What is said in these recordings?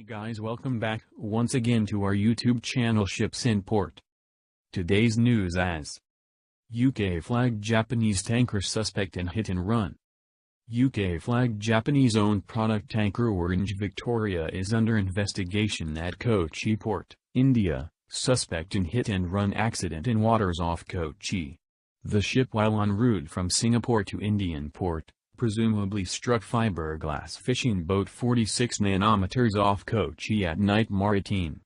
Hey guys, welcome back once again to our YouTube channel Ships in Port. Today's news as UK-flagged Japanese tanker suspect in hit and run. UK-flagged Japanese-owned product tanker Orange Victoria is under investigation at Kochi port, India, suspect in hit and run accident in waters off Kochi. The ship, while en route from Singapore to Indian port, presumably struck fiberglass fishing boat 46 nanometers off Kochi at night. Maritime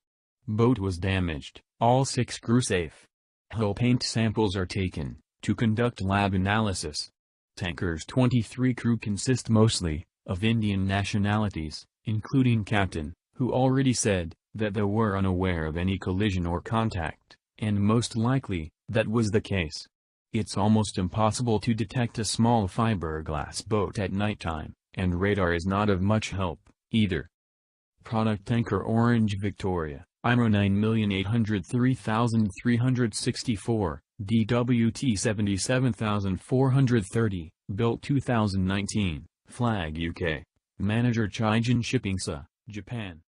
boat was damaged, all 6 crew safe. Hull paint samples are taken, to conduct lab analysis. Tanker's 23 crew consist mostly, of Indian nationalities, including captain, who already said, that they were unaware of any collision or contact, and most likely, that was the case. It's almost impossible to detect a small fiberglass boat at nighttime, and radar is not of much help, either. Product tanker Orange Victoria, IMO 9,803,364, DWT 77,430, built 2019, flag UK. Manager Chijin Shipping SA, Japan.